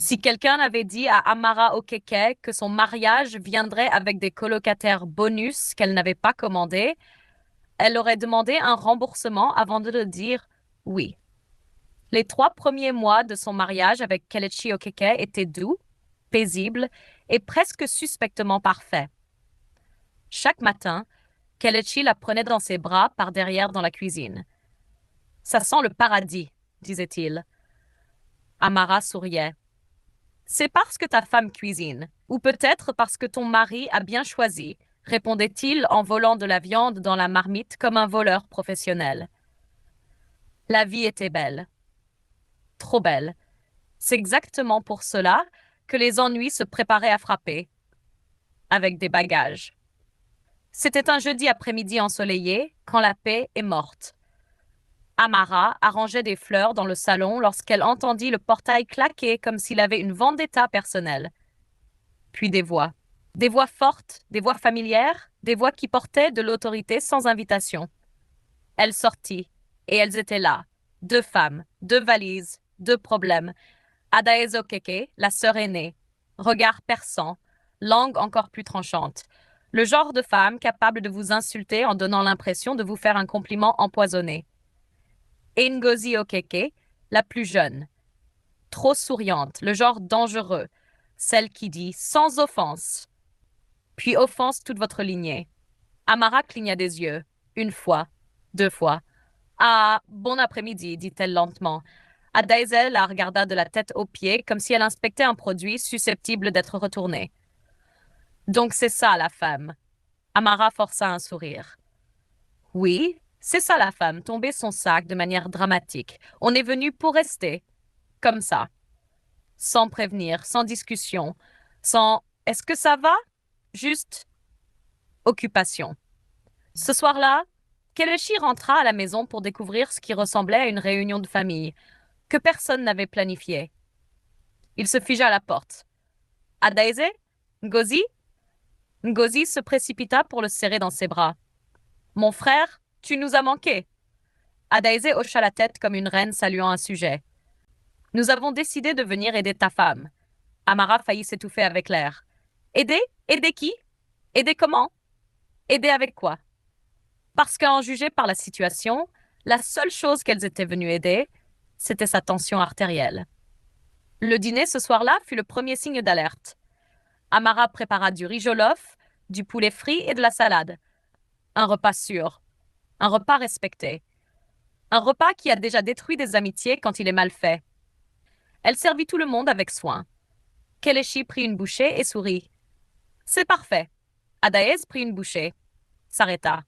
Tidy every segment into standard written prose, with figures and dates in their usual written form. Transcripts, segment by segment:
Si quelqu'un avait dit à Amara Okeke que son mariage viendrait avec des colocataires bonus qu'elle n'avait pas commandés, elle aurait demandé un remboursement avant de le dire oui. Les 3 premiers mois de son mariage avec Kelechi Okeke étaient doux, paisibles et presque suspectement parfaits. Chaque matin, Kelechi la prenait dans ses bras par derrière dans la cuisine. Ça sent le paradis, disait-il. Amara souriait. C'est parce que ta femme cuisine, ou peut-être parce que ton mari a bien choisi, répondait-il en volant de la viande dans la marmite comme un voleur professionnel. La vie était belle. Trop belle. C'est exactement pour cela que les ennuis se préparaient à frapper, avec des bagages. C'était un jeudi après-midi ensoleillé, quand la paix est morte. Amara arrangeait des fleurs dans le salon lorsqu'elle entendit le portail claquer comme s'il avait une vendetta personnelle. Puis des voix. Des voix fortes, des voix familières, des voix qui portaient de l'autorité sans invitation. Elle sortit, et elles étaient là. 2 femmes, 2 valises, 2 problèmes. Adaeze Okeke, la sœur aînée. Regard perçant, langue encore plus tranchante. Le genre de femme capable de vous insulter en donnant l'impression de vous faire un compliment empoisonné. Et Ngozi Okeke, la plus jeune. Trop souriante, le genre dangereux. Celle qui dit sans offense, puis offense toute votre lignée. Amara cligna des yeux. 1 fois, 2 fois. Ah, bon après-midi, dit-elle lentement. Adaeze la regarda de la tête aux pieds, comme si elle inspectait un produit susceptible d'être retourné. Donc c'est ça, la femme. Amara força un sourire. Oui, c'est ça, la femme, tomber son sac de manière dramatique. On est venu pour rester. Comme ça. Sans prévenir, sans discussion, sans est-ce que ça va? Juste occupation. Ce soir-là, Kelechi rentra à la maison pour découvrir ce qui ressemblait à une réunion de famille, que personne n'avait planifiée. Il se figea à la porte. Adaeze? Ngozi? Ngozi se précipita pour le serrer dans ses bras. Mon frère, tu nous as manqué. Adaeze hocha la tête comme une reine saluant un sujet. Nous avons décidé de venir aider ta femme. Amara faillit s'étouffer avec l'air. Aider? Aider qui? Aider comment? Aider avec quoi? Parce qu'à en juger par la situation, la seule chose qu'elles étaient venues aider, c'était sa tension artérielle. Le dîner ce soir-là fut le premier signe d'alerte. Amara prépara du riz jollof, du poulet frit et de la salade. Un repas sûr, un repas respecté, un repas qui a déjà détruit des amitiés quand il est mal fait. Elle servit tout le monde avec soin. Kelechi prit une bouchée et sourit. C'est parfait. Adaez prit une bouchée, s'arrêta,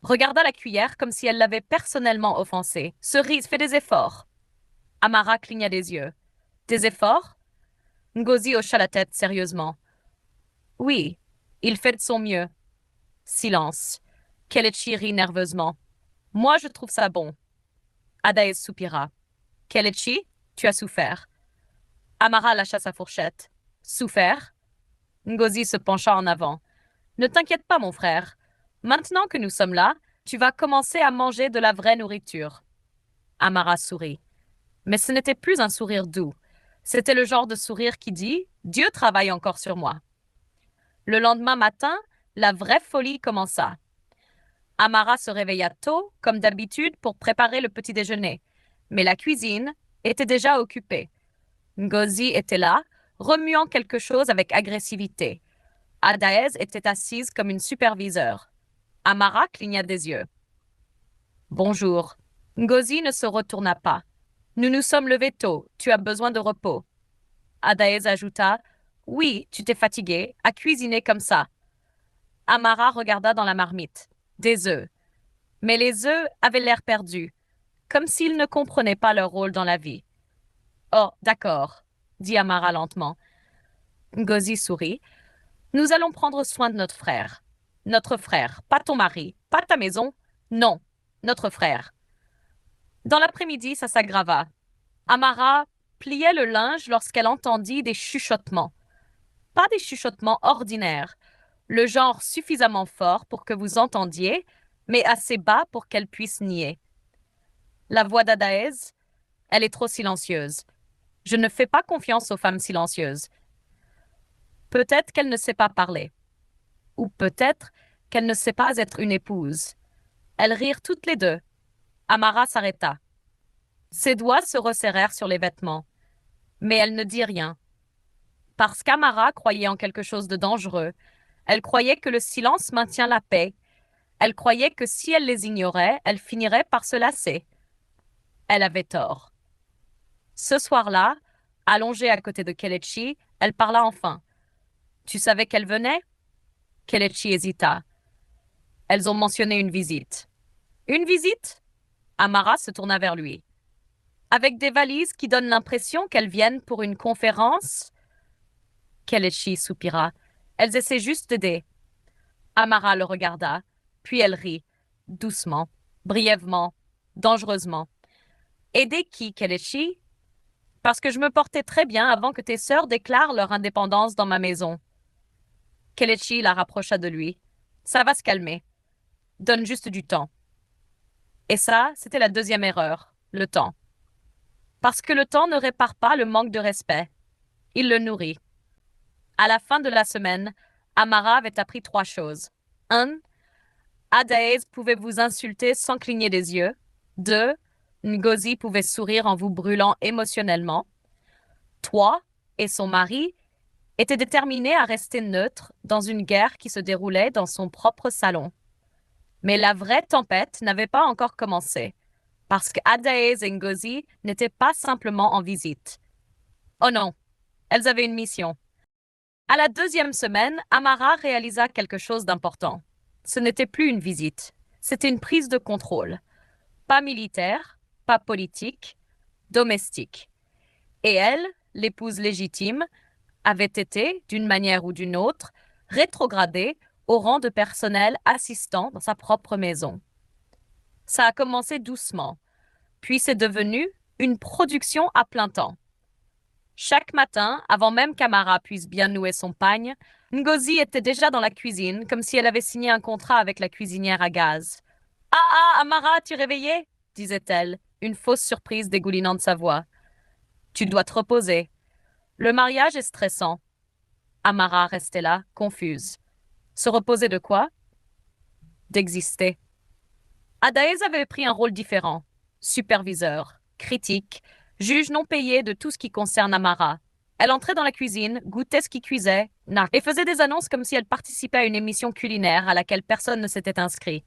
regarda la cuillère comme si elle l'avait personnellement offensée. Cerise fait des efforts. Amara cligna des yeux. Des efforts? Ngozi hocha la tête sérieusement. Oui, il fait de son mieux. Silence. Kelechi rit nerveusement. Moi, je trouve ça bon. Adaez soupira. Kelechi, tu as souffert. Amara lâcha sa fourchette. Souffert? Ngozi se pencha en avant. Ne t'inquiète pas, mon frère. Maintenant que nous sommes là, tu vas commencer à manger de la vraie nourriture. Amara sourit. Mais ce n'était plus un sourire doux. C'était le genre de sourire qui dit Dieu travaille encore sur moi. Le lendemain matin, la vraie folie commença. Amara se réveilla tôt, comme d'habitude, pour préparer le petit déjeuner. Mais la cuisine était déjà occupée. Ngozi était là, remuant quelque chose avec agressivité. Adaez était assise comme une superviseure. Amara cligna des yeux. Bonjour. Ngozi ne se retourna pas. Nous nous sommes levés tôt. Tu as besoin de repos. Adaez ajouta. Oui, tu t'es fatigué, à cuisiner comme ça. Amara regarda dans la marmite. Des œufs. Mais les œufs avaient l'air perdus, comme s'ils ne comprenaient pas leur rôle dans la vie. Oh, d'accord, dit Amara lentement. Ngozi sourit. Nous allons prendre soin de notre frère. Notre frère, pas ton mari, pas ta maison. Non, notre frère. Dans l'après-midi, ça s'aggrava. Amara pliait le linge lorsqu'elle entendit des chuchotements. Pas des chuchotements ordinaires, le genre suffisamment fort pour que vous entendiez, mais assez bas pour qu'elle puisse nier. La voix d'Adaez, elle est trop silencieuse. Je ne fais pas confiance aux femmes silencieuses. Peut-être qu'elle ne sait pas parler. Ou peut-être qu'elle ne sait pas être une épouse. Elles rirent toutes les deux. Amara s'arrêta. Ses doigts se resserrèrent sur les vêtements. Mais elle ne dit rien. Parce qu'Amara croyait en quelque chose de dangereux. Elle croyait que le silence maintient la paix. Elle croyait que si elle les ignorait, elle finirait par se lasser. Elle avait tort. Ce soir-là, allongée à côté de Kelechi, elle parla enfin. Tu savais qu'elle venait? Kelechi hésita. Elles ont mentionné une visite. Une visite? Amara se tourna vers lui. Avec des valises qui donnent l'impression qu'elles viennent pour une conférence? Kelechi soupira. Elles essaient juste d'aider. Amara le regarda, puis elle rit, doucement, brièvement, dangereusement. Aider qui, Kelechi? Parce que je me portais très bien avant que tes sœurs déclarent leur indépendance dans ma maison. Kelechi la rapprocha de lui. Ça va se calmer. Donne juste du temps. Et ça, c'était la deuxième erreur, le temps. Parce que le temps ne répare pas le manque de respect. Il le nourrit. À la fin de la semaine, Amara avait appris 3 choses. 1. Adaez pouvait vous insulter sans cligner des yeux. 2. Ngozi pouvait sourire en vous brûlant émotionnellement. 3. Et son mari était déterminé à rester neutre dans une guerre qui se déroulait dans son propre salon. Mais la vraie tempête n'avait pas encore commencé, parce que Adaez et Ngozi n'étaient pas simplement en visite. Oh non, elles avaient une mission. À la deuxième semaine, Amara réalisa quelque chose d'important. Ce n'était plus une visite, c'était une prise de contrôle. Pas militaire, pas politique, domestique. Et elle, l'épouse légitime, avait été, d'une manière ou d'une autre, rétrogradée au rang de personnel assistant dans sa propre maison. Ça a commencé doucement, puis c'est devenu une production à plein temps. Chaque matin, avant même qu'Amara puisse bien nouer son pagne, Ngozi était déjà dans la cuisine, comme si elle avait signé un contrat avec la cuisinière à gaz. « Ah, Amara, tu es réveillée ?» disait-elle, une fausse surprise dégoulinant de sa voix. « Tu dois te reposer. Le mariage est stressant. » Amara restait là, confuse. Se reposer de quoi? D'exister. Adaez avait pris un rôle différent. Superviseur, critique, juge non payé de tout ce qui concerne Amara. Elle entrait dans la cuisine, goûtait ce qui cuisait, et faisait des annonces comme si elle participait à une émission culinaire à laquelle personne ne s'était inscrit.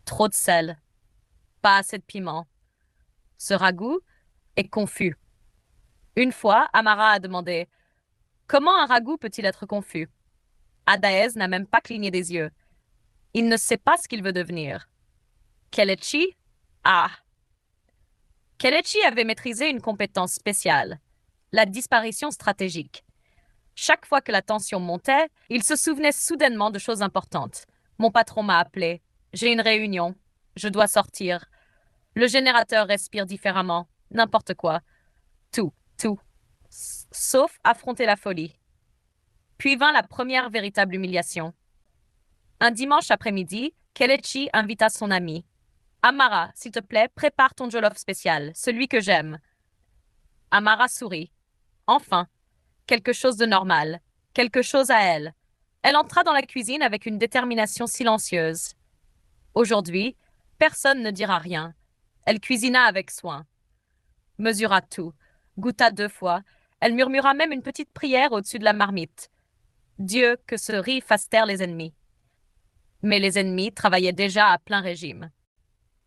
Trop de sel. Pas assez de piment. Ce ragoût est confus. Une fois, Amara a demandé « Comment un ragoût peut-il être confus ?» Adaez n'a même pas cligné des yeux. Il ne sait pas ce qu'il veut devenir. Kelechi? Ah! Kelechi avait maîtrisé une compétence spéciale, la disparition stratégique. Chaque fois que la tension montait, il se souvenait soudainement de choses importantes. Mon patron m'a appelé. J'ai une réunion. Je dois sortir. Le générateur respire différemment. N'importe quoi. Tout, tout. Sauf affronter la folie. Puis vint la première véritable humiliation. Un dimanche après-midi, Kelechi invita son ami. Amara, s'il te plaît, prépare ton jollof spécial, celui que j'aime. Amara sourit. Enfin, quelque chose de normal, quelque chose à elle. Elle entra dans la cuisine avec une détermination silencieuse. Aujourd'hui, personne ne dira rien. Elle cuisina avec soin, mesura tout, goûta 2 fois, elle murmura même une petite prière au-dessus de la marmite. Dieu, que ce riz fasse taire les ennemis. Mais les ennemis travaillaient déjà à plein régime.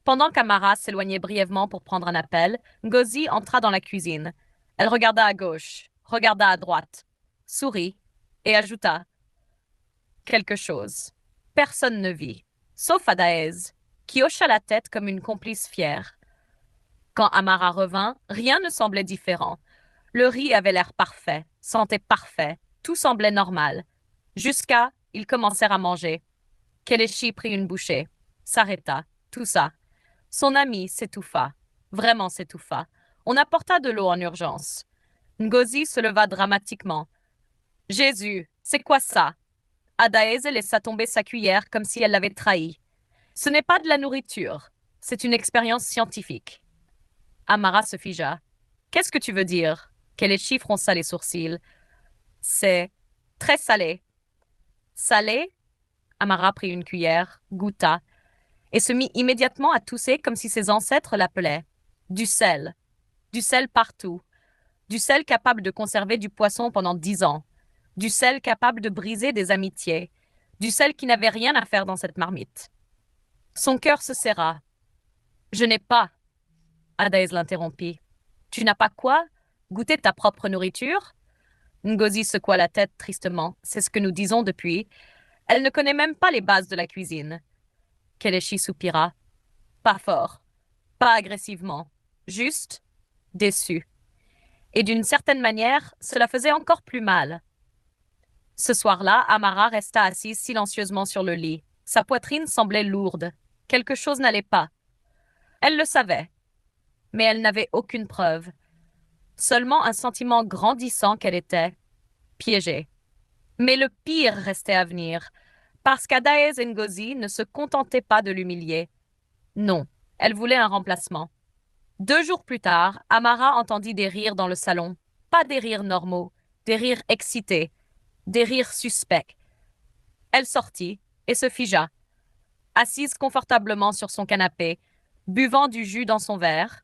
Pendant qu'Amara s'éloignait brièvement pour prendre un appel, Ngozi entra dans la cuisine. Elle regarda à gauche, regarda à droite, sourit et ajouta quelque chose. Personne ne vit, sauf Adaez, qui hocha la tête comme une complice fière. Quand Amara revint, rien ne semblait différent. Le riz avait l'air parfait, sentait parfait, tout semblait normal. Jusqu'à, ils commencèrent à manger. Kelechi prit une bouchée, s'arrêta, toussa. Son ami s'étouffa, vraiment s'étouffa. On apporta de l'eau en urgence. Ngozi se leva dramatiquement. Jésus, c'est quoi ça? Adaez laissa tomber sa cuillère comme si elle l'avait trahi. Ce n'est pas de la nourriture, c'est une expérience scientifique. Amara se figea. Qu'est-ce que tu veux dire? Kelechi fronça les sourcils. C'est très salé. Salé? Amara prit une cuillère, goûta, et se mit immédiatement à tousser comme si ses ancêtres l'appelaient. Du sel. Du sel partout. Du sel capable de conserver du poisson pendant 10 ans. Du sel capable de briser des amitiés. Du sel qui n'avait rien à faire dans cette marmite. Son cœur se serra. Je n'ai pas. Adaïs l'interrompit. Tu n'as pas quoi? Goûté ta propre nourriture? Ngozi secoua la tête tristement. C'est ce que nous disons depuis. Elle ne connaît même pas les bases de la cuisine. Kelechi soupira. Pas fort. Pas agressivement. Juste déçu. Et d'une certaine manière, cela faisait encore plus mal. Ce soir-là, Amara resta assise silencieusement sur le lit. Sa poitrine semblait lourde. Quelque chose n'allait pas. Elle le savait, mais elle n'avait aucune preuve. Seulement un sentiment grandissant qu'elle était piégée. Mais le pire restait à venir, parce qu'Adaez Ngozi ne se contentait pas de l'humilier. Non, elle voulait un remplacement. 2 jours plus tard, Amara entendit des rires dans le salon. Pas des rires normaux, des rires excités, des rires suspects. Elle sortit et se figea, assise confortablement sur son canapé, buvant du jus dans son verre.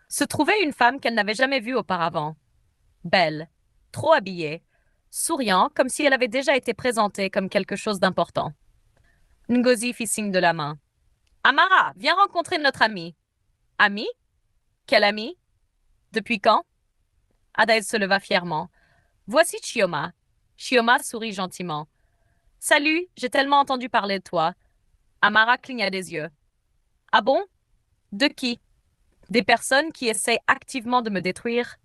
Se trouvait une femme qu'elle n'avait jamais vue auparavant. Belle, trop habillée, souriant comme si elle avait déjà été présentée comme quelque chose d'important. Ngozi fit signe de la main. Amara, viens rencontrer notre amie. Amie? Quelle amie? Depuis quand? Adaïs se leva fièrement. Voici Chioma. Chioma sourit gentiment. Salut, j'ai tellement entendu parler de toi. Amara cligna des yeux. Ah bon? De qui? Des personnes qui essaient activement de me détruire?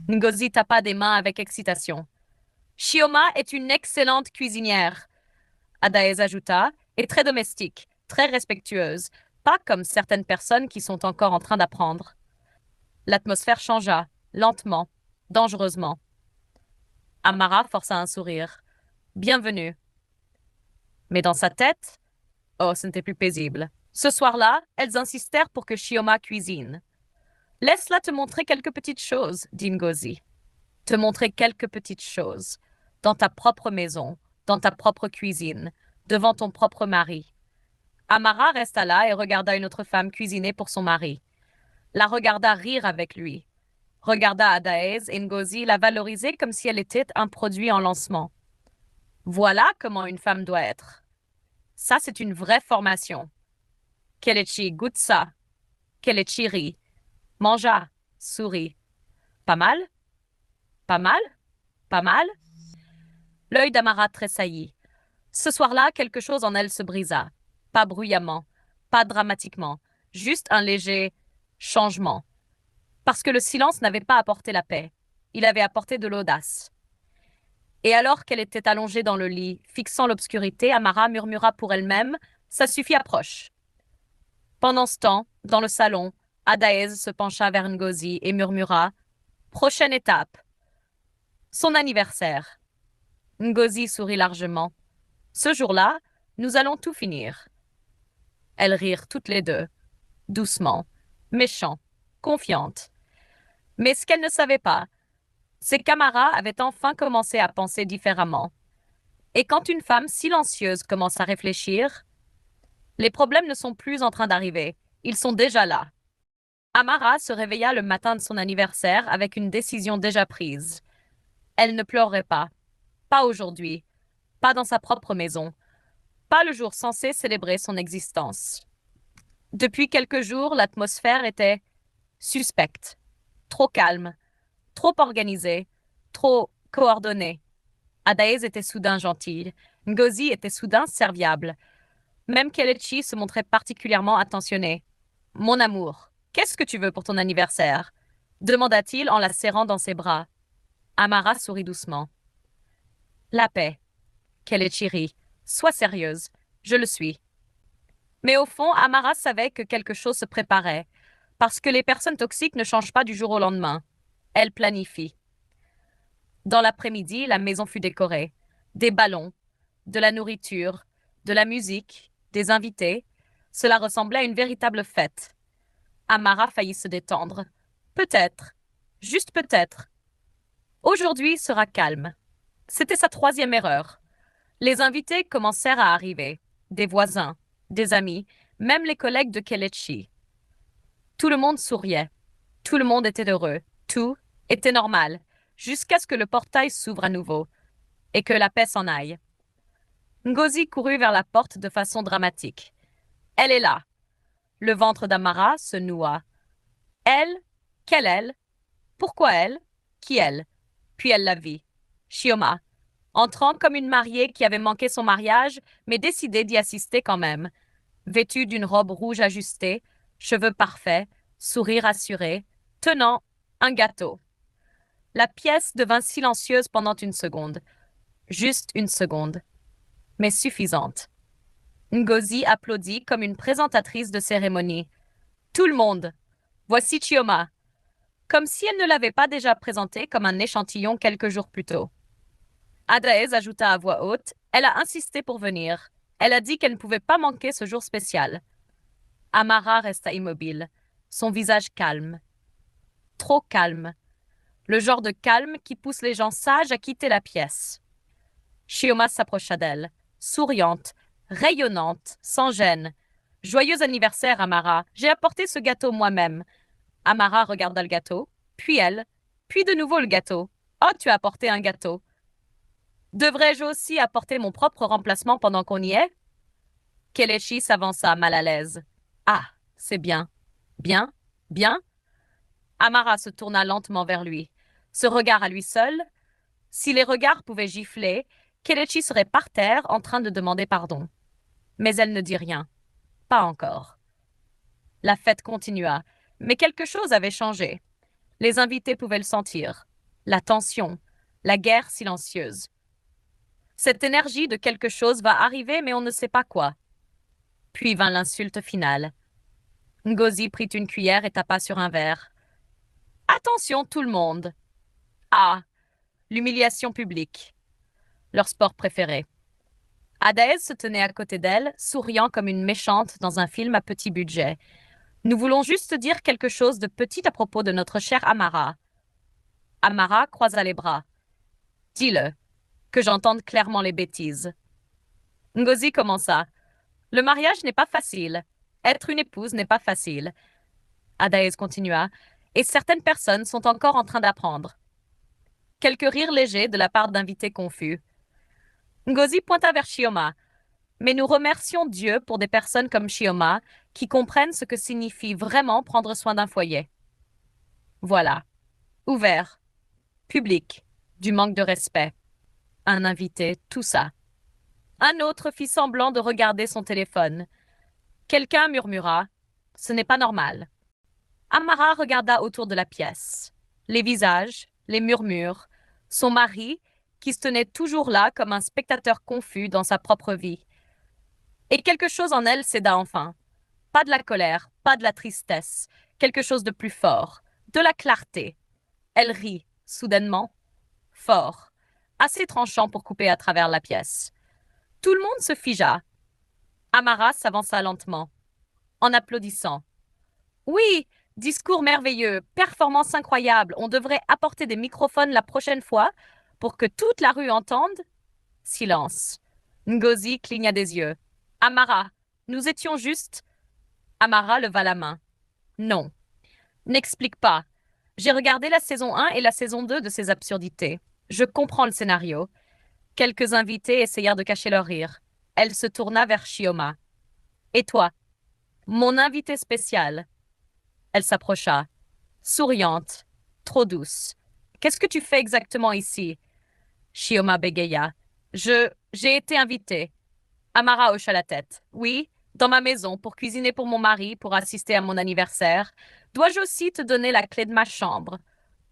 Ngozi tapa des mains avec excitation. Chioma est une excellente cuisinière, Adaez ajouta, et très domestique, très respectueuse, pas comme certaines personnes qui sont encore en train d'apprendre. L'atmosphère changea, lentement, dangereusement. Amara força un sourire. Bienvenue. Mais dans sa tête, oh, ce n'était plus paisible. Ce soir-là, elles insistèrent pour que Chioma cuisine. Laisse-la te montrer quelques petites choses, dit Ngozi. Te montrer quelques petites choses. Dans ta propre maison, dans ta propre cuisine, devant ton propre mari. Amara resta là et regarda une autre femme cuisiner pour son mari. La regarda rire avec lui. Regarda Adaez et Ngozi la valoriser comme si elle était un produit en lancement. Voilà comment une femme doit être. Ça, c'est une vraie formation. Kelechi goûte ça. Kelechi rit. Mangea, sourit. Pas mal? Pas mal? Pas mal? L'œil d'Amara tressaillit. Ce soir-là, quelque chose en elle se brisa. Pas bruyamment, pas dramatiquement, juste un léger changement. Parce que le silence n'avait pas apporté la paix. Il avait apporté de l'audace. Et alors qu'elle était allongée dans le lit, fixant l'obscurité, Amara murmura pour elle-même « Ça suffit, approche ». Pendant ce temps, dans le salon, Adaez se pencha vers Ngozi et murmura « Prochaine étape. Son anniversaire. » Ngozi sourit largement. « Ce jour-là, nous allons tout finir. » Elles rirent toutes les deux, doucement, méchant, confiantes. Mais ce qu'elles ne savaient pas, c'est qu'Amara avait enfin commencé à penser différemment. Et quand une femme silencieuse commence à réfléchir, les problèmes ne sont plus en train d'arriver, ils sont déjà là. Amara se réveilla le matin de son anniversaire avec une décision déjà prise. Elle ne pleurerait pas aujourd'hui, pas dans sa propre maison, pas le jour censé célébrer son existence. Depuis quelques jours, l'atmosphère était suspecte, trop calme, trop organisée, trop coordonnée. Adaez était soudain gentille, Ngozi était soudain serviable. Même Kelechi se montrait particulièrement attentionné. « Mon amour, qu'est-ce que tu veux pour ton anniversaire ?» demanda-t-il en la serrant dans ses bras. Amara sourit doucement. « La paix. » Kelechi rit. « Sois sérieuse. Je le suis. » Mais au fond, Amara savait que quelque chose se préparait, parce que les personnes toxiques ne changent pas du jour au lendemain. Elle planifie. Dans l'après-midi, la maison fut décorée. Des ballons, de la nourriture, de la musique, des invités. Cela ressemblait à une véritable fête. Amara faillit se détendre. Peut-être. Juste peut-être. Aujourd'hui sera calme. C'était sa troisième erreur. Les invités commencèrent à arriver. Des voisins, des amis, même les collègues de Kelechi. Tout le monde souriait. Tout le monde était heureux. Tout était normal, jusqu'à ce que le portail s'ouvre à nouveau et que la paix s'en aille. Ngozi courut vers la porte de façon dramatique. Elle est là. Le ventre d'Amara se noua. Elle? Quelle elle? Pourquoi elle? Qui elle? Puis elle la vit. Chioma, entrant comme une mariée qui avait manqué son mariage, mais décidée d'y assister quand même. Vêtue d'une robe rouge ajustée, cheveux parfaits, sourire assuré, tenant un gâteau. La pièce devint silencieuse pendant une seconde. Juste une seconde. Mais suffisante. Ngozi applaudit comme une présentatrice de cérémonie. Tout le monde. Voici Chioma. Comme si elle ne l'avait pas déjà présentée comme un échantillon quelques jours plus tôt. Adaez ajouta à voix haute. Elle a insisté pour venir. Elle a dit qu'elle ne pouvait pas manquer ce jour spécial. Amara resta immobile, son visage calme. Trop calme. Le genre de calme qui pousse les gens sages à quitter la pièce. Chioma s'approcha d'elle, souriante, rayonnante, sans gêne. Joyeux anniversaire, Amara. J'ai apporté ce gâteau moi-même. Amara regarda le gâteau, puis elle, puis de nouveau le gâteau. Oh, tu as apporté un gâteau. Devrais-je aussi apporter mon propre remplacement pendant qu'on y est? Kelechi s'avança mal à l'aise. Ah, c'est bien. Bien? Bien? Amara se tourna lentement vers lui. Ce regard à lui seul, si les regards pouvaient gifler, Kelechi serait par terre en train de demander pardon. Mais elle ne dit rien. Pas encore. La fête continua, mais quelque chose avait changé. Les invités pouvaient le sentir. La tension, la guerre silencieuse. Cette énergie de quelque chose va arriver, mais on ne sait pas quoi. Puis vint l'insulte finale. Ngozi prit une cuillère et tapa sur un verre. Attention tout le monde. Ah, l'humiliation publique. Leur sport préféré. Adaez se tenait à côté d'elle, souriant comme une méchante dans un film à petit budget. Nous voulons juste dire quelque chose de petit à propos de notre chère Amara. Amara croisa les bras. Dis-le, que j'entende clairement les bêtises. Ngozi commença. Le mariage n'est pas facile. Être une épouse n'est pas facile. Adaez continua. Et certaines personnes sont encore en train d'apprendre. Quelques rires légers de la part d'invités confus. Ngozi pointa vers Chioma. Mais nous remercions Dieu pour des personnes comme Chioma qui comprennent ce que signifie vraiment prendre soin d'un foyer. Voilà. Ouvert. Public. Du manque de respect. Un invité, tout ça. Un autre fit semblant de regarder son téléphone. Quelqu'un murmura. Ce n'est pas normal. Amara regarda autour de la pièce. Les visages, les murmures, son mari, qui se tenait toujours là comme un spectateur confus dans sa propre vie. Et quelque chose en elle céda enfin. Pas de la colère, pas de la tristesse, quelque chose de plus fort, de la clarté. Elle rit, soudainement, fort, assez tranchant pour couper à travers la pièce. Tout le monde se figea. Amara s'avança lentement, en applaudissant. Oui, discours merveilleux, performance incroyable, on devrait apporter des microphones la prochaine fois pour que toute la rue entende. Silence. Ngozi cligna des yeux. Amara, nous étions juste. Amara leva la main. Non. N'explique pas. J'ai regardé la saison 1 et la saison 2 de ces absurdités. Je comprends le scénario. Quelques invités essayèrent de cacher leur rire. Elle se tourna vers Chioma. Et toi? Mon invité spécial. Elle s'approcha. Souriante. Trop douce. Qu'est-ce que tu fais exactement ici? Chioma bégaya. J'ai été invitée. Amara hocha la tête. Oui, dans ma maison, pour cuisiner pour mon mari, pour assister à mon anniversaire. Dois-je aussi te donner la clé de ma chambre?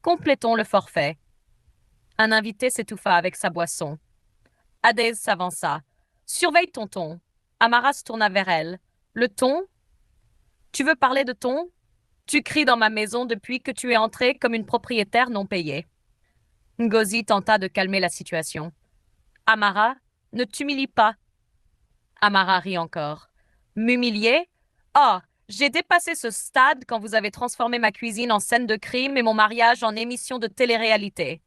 Complétons le forfait. Un invité s'étouffa avec sa boisson. Adaez s'avança. Surveille ton ton. Amara se tourna vers elle. Le ton? Tu veux parler de ton? Tu cries dans ma maison depuis que tu es entrée comme une propriétaire non payée. Ngozi tenta de calmer la situation. Amara, ne t'humilie pas. Amara rit encore. M'humilier? Oh, J'ai dépassé ce stade quand vous avez transformé ma cuisine en scène de crime et mon mariage en émission de télé-réalité.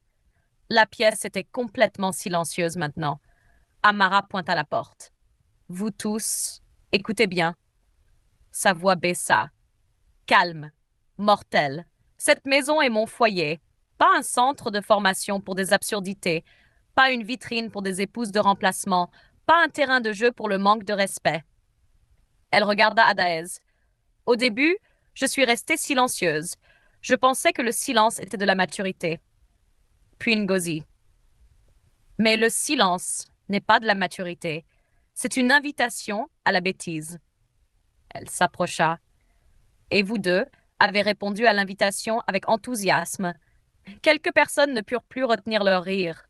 La pièce était complètement silencieuse maintenant. Amara pointe à la porte. Vous tous, écoutez bien. Sa voix baissa. Calme. Mortel. Cette maison est mon foyer. Pas un centre de formation pour des absurdités. Pas une vitrine pour des épouses de remplacement. Pas un terrain de jeu pour le manque de respect. Elle regarda Adaez. Au début, je suis restée silencieuse. Je pensais que le silence était de la maturité. Puis Ngozi. Mais le silence n'est pas de la maturité. C'est une invitation à la bêtise. Elle s'approcha. Et vous deux avez répondu à l'invitation avec enthousiasme. Quelques personnes ne purent plus retenir leur rire.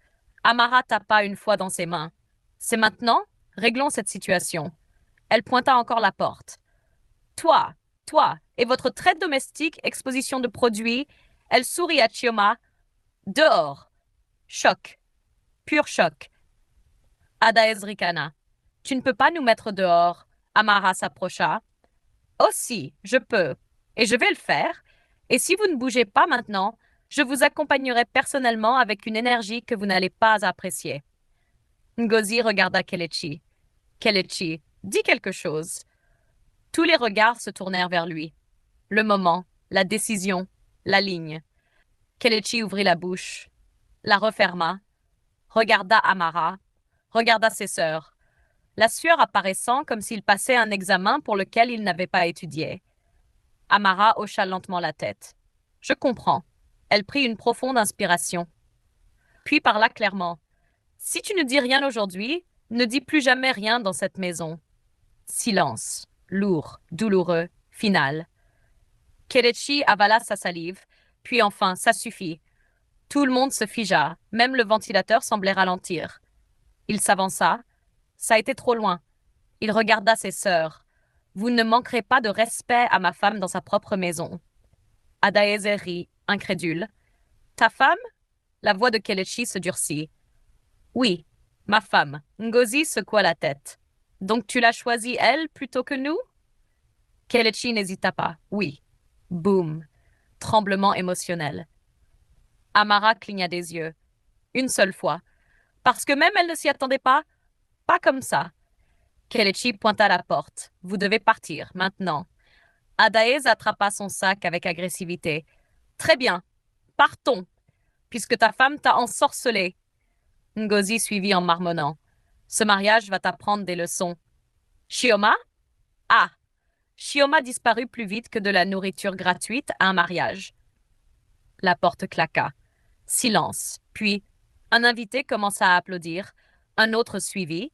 Amara tapa une fois dans ses mains. C'est maintenant? Réglons cette situation. Elle pointa encore la porte. Toi, toi, et votre traite domestique, exposition de produits. Elle sourit à Chioma. Dehors. Choc. Pur choc. Adaez ricana. Tu ne peux pas nous mettre dehors. Amara s'approcha. Aussi, je peux. Et je vais le faire. Et si vous ne bougez pas maintenant, je vous accompagnerai personnellement avec une énergie que vous n'allez pas apprécier. Ngozi regarda Kelechi. Kelechi, dis quelque chose. Tous les regards se tournèrent vers lui. Le moment, la décision, la ligne. Kelechi ouvrit la bouche, la referma, regarda Amara, regarda ses sœurs, la sueur apparaissant comme s'il passait un examen pour lequel il n'avait pas étudié. Amara hocha lentement la tête. Je comprends. Elle prit une profonde inspiration. Puis parla clairement. Si tu ne dis rien aujourd'hui, ne dis plus jamais rien dans cette maison. Silence, lourd, douloureux, final. Kelechi avala sa salive, puis enfin, ça suffit. Tout le monde se figea, même le ventilateur semblait ralentir. Il s'avança. Ça a été trop loin. Il regarda ses sœurs. Vous ne manquerez pas de respect à ma femme dans sa propre maison. Adaeze rit, incrédule. Ta femme? La voix de Kelechi se durcit. Oui, ma femme. Ngozi secoua la tête. Donc tu l'as choisie, elle, plutôt que nous? Kelechi n'hésita pas. Oui. Boum. Tremblement émotionnel. Amara cligna des yeux. Une seule fois. Parce que même elle ne s'y attendait pas. Pas comme ça. Kelechi pointa à la porte. Vous devez partir, maintenant. Adaez attrapa son sac avec agressivité. Très bien. Partons, puisque ta femme t'a ensorcelé. Ngozi suivit en marmonnant. Ce mariage va t'apprendre des leçons. Chioma? Ah! Chioma disparut plus vite que de la nourriture gratuite à un mariage. La porte claqua. Silence. Puis, un invité commença à applaudir. Un autre suivit.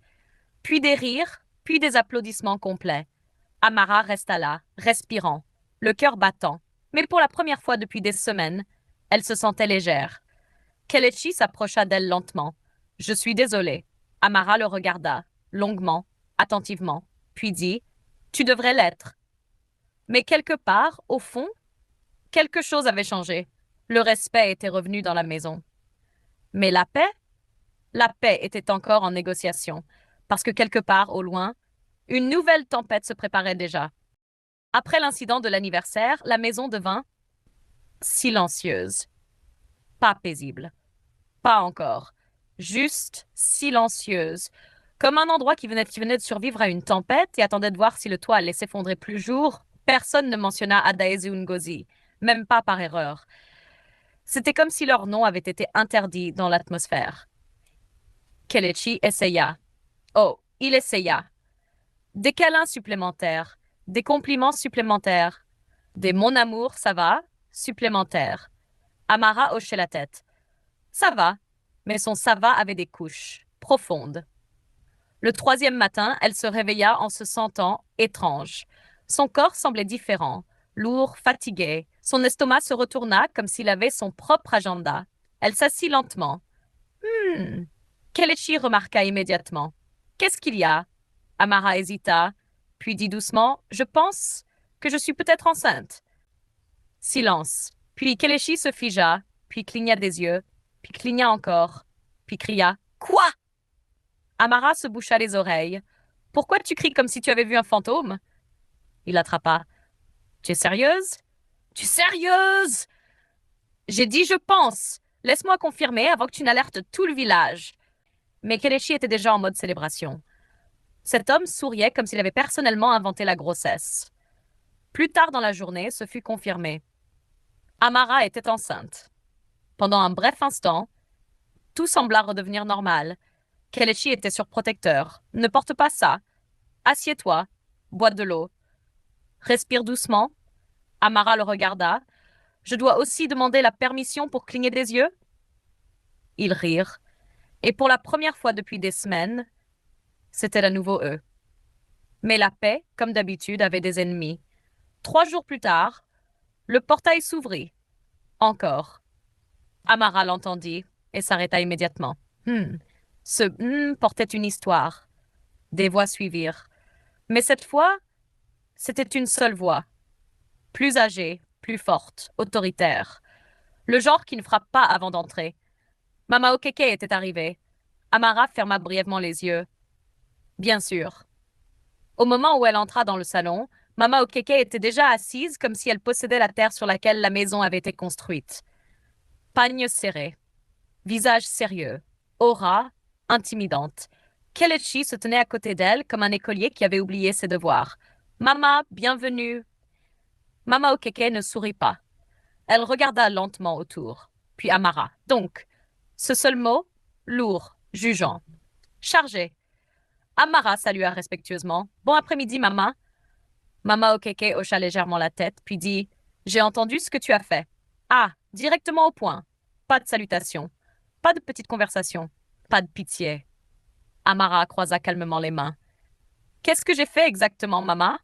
Puis des rires, puis des applaudissements complets. Amara resta là, respirant, le cœur battant. Mais pour la première fois depuis des semaines, elle se sentait légère. Kelechi s'approcha d'elle lentement. Je suis désolée. Amara le regarda, longuement, attentivement, puis dit Tu devrais l'être. Mais quelque part, au fond, quelque chose avait changé. Le respect était revenu dans la maison. Mais la paix? La paix était encore en négociation, parce que quelque part, au loin, une nouvelle tempête se préparait déjà. Après l'incident de l'anniversaire, la maison devint silencieuse. Pas paisible. Pas encore. Juste silencieuse. Comme un endroit qui venait de survivre à une tempête et attendait de voir si le toit allait s'effondrer plus jour, personne ne mentionna Adaeze Ngozi, même pas par erreur. C'était comme si leur nom avait été interdit dans l'atmosphère. Kelechi essaya. Oh, il essaya. Des câlins supplémentaires, des compliments supplémentaires, des mon amour, ça va, supplémentaires. Amara hochait la tête. Ça va, mais son ça va avait des couches, profondes. Le troisième matin, elle se réveilla en se sentant étrange. Son corps semblait différent, lourd, fatigué. Son estomac se retourna comme s'il avait son propre agenda. Elle s'assit lentement. Kelechi remarqua immédiatement. Qu'est-ce qu'il y a? Amara hésita, puis dit doucement, Je pense que je suis peut-être enceinte. Silence. Puis Kelechi se figea, puis cligna des yeux, puis cligna encore, puis cria, Quoi? Amara se boucha les oreilles. Pourquoi tu cries comme si tu avais vu un fantôme? Il l'attrapa. Tu es sérieuse? Tu es sérieuse? J'ai dit je pense. Laisse-moi confirmer avant que tu n'alertes tout le village. Mais Kelechi était déjà en mode célébration. Cet homme souriait comme s'il avait personnellement inventé la grossesse. Plus tard dans la journée, ce fut confirmé. Amara était enceinte. Pendant un bref instant, tout sembla redevenir normal. Kelechi était surprotecteur. Ne porte pas ça. Assieds-toi. Bois de l'eau. Respire doucement. Amara le regarda. Je dois aussi demander la permission pour cligner des yeux? Ils rirent. Et pour la première fois depuis des semaines, c'était à nouveau eux. Mais la paix, comme d'habitude, avait des ennemis. 3 jours plus tard, le portail s'ouvrit. Encore. Amara l'entendit et s'arrêta immédiatement. Ce portait une histoire. Des voix suivirent. Mais cette fois, c'était une seule voix. Plus âgée, plus forte, autoritaire. Le genre qui ne frappe pas avant d'entrer. Mama Okeke était arrivée. Amara ferma brièvement les yeux. Bien sûr. Au moment où elle entra dans le salon, Mama Okeke était déjà assise comme si elle possédait la terre sur laquelle la maison avait été construite. Pagne serré, visage sérieux, aura intimidante. Kelechi se tenait à côté d'elle comme un écolier qui avait oublié ses devoirs. Mama, bienvenue. Mama Okeke ne sourit pas. Elle regarda lentement autour, puis Amara. Donc, ce seul mot, lourd, jugeant, chargé. Amara salua respectueusement. Bon après-midi, Mama. Mama Okeke hocha légèrement la tête, puis dit j'ai entendu ce que tu as fait. Ah, directement au point. Pas de salutation. Pas de petite conversation. Pas de pitié. Amara croisa calmement les mains. Qu'est-ce que j'ai fait exactement, Mama?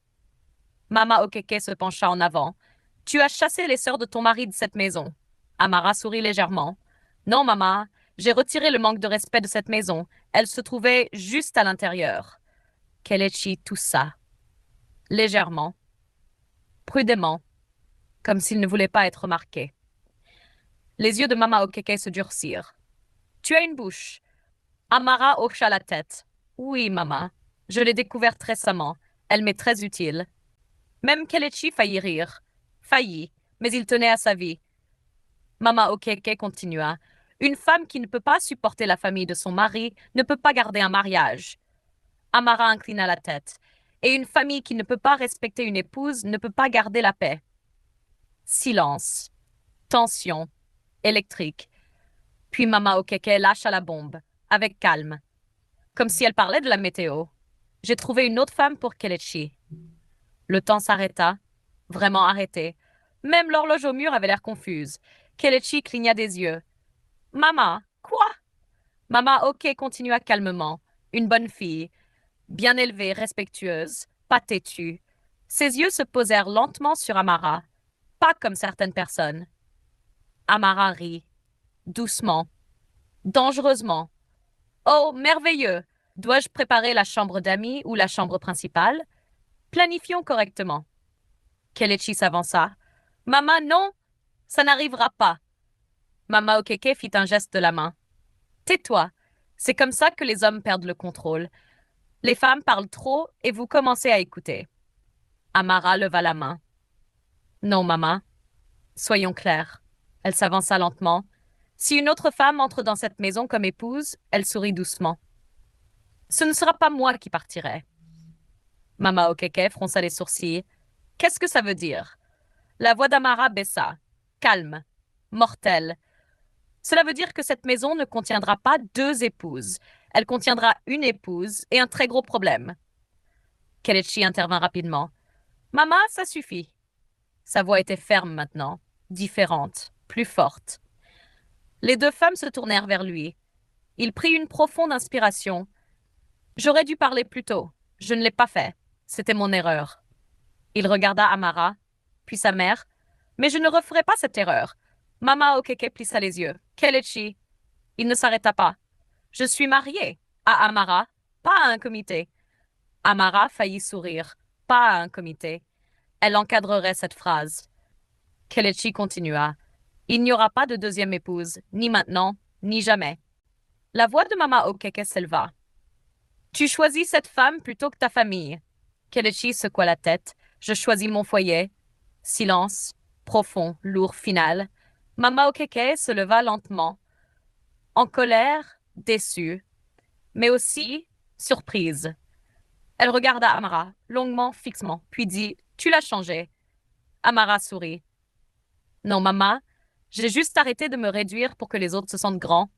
Mama Okeke se pencha en avant. Tu as chassé les sœurs de ton mari de cette maison. Amara sourit légèrement. Non, Mama, j'ai retiré le manque de respect de cette maison. Elle se trouvait juste à l'intérieur. Kelechi toussa. Légèrement. Prudemment. Comme s'il ne voulait pas être remarqué. Les yeux de Mama Okeke se durcirent. Tu as une bouche. Amara hocha la tête. Oui, Mama. Je l'ai découverte récemment. Elle m'est très utile. Même Kelechi faillit rire. Faillit, mais il tenait à sa vie. Mama Okeke continua. Une femme qui ne peut pas supporter la famille de son mari ne peut pas garder un mariage. Amara inclina la tête. Et une famille qui ne peut pas respecter une épouse ne peut pas garder la paix. Silence. Tension. Électrique. Puis Mama Okeke lâcha la bombe, avec calme, comme si elle parlait de la météo. J'ai trouvé une autre femme pour Kelechi. Le temps s'arrêta, vraiment arrêté. Même l'horloge au mur avait l'air confuse. Kelechi cligna des yeux. Mama, quoi? Mama Ok continua calmement. Une bonne fille, bien élevée, respectueuse, pas têtue. Ses yeux se posèrent lentement sur Amara, pas comme certaines personnes. Amara rit, doucement, dangereusement. Oh, merveilleux! Dois-je préparer la chambre d'amis ou la chambre principale? Planifions correctement. Kelechi s'avança. Mama, non, ça n'arrivera pas. Mama Okeke fit un geste de la main. Tais-toi. C'est comme ça que les hommes perdent le contrôle. Les femmes parlent trop et vous commencez à écouter. Amara leva la main. Non, Mama. Soyons clairs. Elle s'avança lentement. Si une autre femme entre dans cette maison comme épouse, elle sourit doucement. Ce ne sera pas moi qui partirai. Mama Okeke fronça les sourcils. Qu'est-ce que ça veut dire? La voix d'Amara baissa. Calme. Mortelle. Cela veut dire que cette maison ne contiendra pas 2 épouses. Elle contiendra une épouse et un très gros problème. Kelechi intervint rapidement. Mama, ça suffit. Sa voix était ferme maintenant, différente, plus forte. Les 2 femmes se tournèrent vers lui. Il prit une profonde inspiration. J'aurais dû parler plus tôt. Je ne l'ai pas fait. C'était mon erreur. Il regarda Amara, puis sa mère. Mais je ne referai pas cette erreur. Mama Okeke plissa les yeux. Kelechi. Il ne s'arrêta pas. Je suis mariée à Amara, pas à un comité. Amara faillit sourire. Pas à un comité. Elle encadrerait cette phrase. Kelechi continua. Il n'y aura pas de deuxième épouse, ni maintenant, ni jamais. La voix de Mama Okeke s'éleva. Tu choisis cette femme plutôt que ta famille. Kelechi secoua la tête. Je choisis mon foyer. Silence, profond, lourd, final. Mama Okeke se leva lentement, en colère, déçue, mais aussi surprise. Elle regarda Amara, longuement, fixement, puis dit, Tu l'as changé. Amara sourit. Non, Mama, j'ai juste arrêté de me réduire pour que les autres se sentent grands.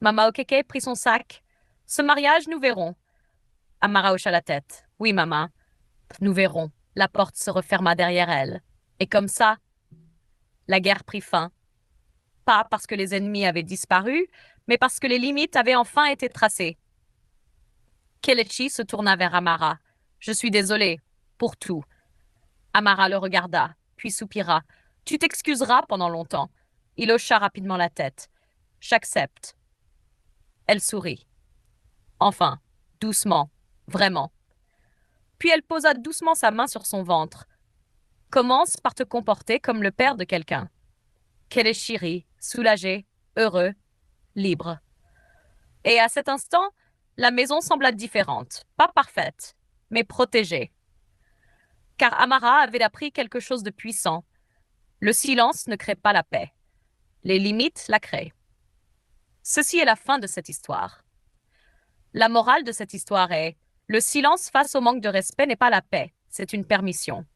Mama Okeke prit son sac. Ce mariage, nous verrons. Amara hocha la tête. Oui, Mama, nous verrons. La porte se referma derrière elle. Et comme ça, la guerre prit fin. Pas parce que les ennemis avaient disparu, mais parce que les limites avaient enfin été tracées. Kelechi se tourna vers Amara. Je suis désolée. Pour tout. Amara le regarda, puis soupira. Tu t'excuseras pendant longtemps. Il hocha rapidement la tête. J'accepte. Elle sourit. Enfin, doucement, vraiment. Puis elle posa doucement sa main sur son ventre. Commence par te comporter comme le père de quelqu'un. Kelechi rit, soulagé, heureux, libre. Et à cet instant, la maison sembla différente, pas parfaite, mais protégée. Car Amara avait appris quelque chose de puissant. Le silence ne crée pas la paix. Les limites la créent. Ceci est la fin de cette histoire. La morale de cette histoire est: le silence face au manque de respect n'est pas la paix, c'est une permission.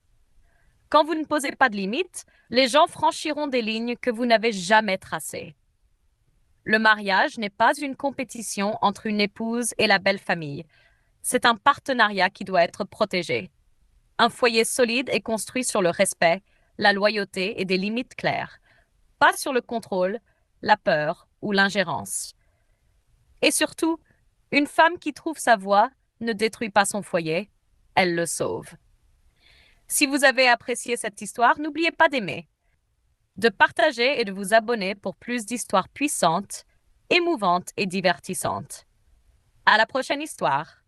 Quand vous ne posez pas de limites, les gens franchiront des lignes que vous n'avez jamais tracées. Le mariage n'est pas une compétition entre une épouse et la belle famille. C'est un partenariat qui doit être protégé. Un foyer solide est construit sur le respect, la loyauté et des limites claires, pas sur le contrôle, la peur ou l'ingérence. Et surtout, une femme qui trouve sa voie ne détruit pas son foyer, elle le sauve. Si vous avez apprécié cette histoire, n'oubliez pas d'aimer, de partager et de vous abonner pour plus d'histoires puissantes, émouvantes et divertissantes. À la prochaine histoire!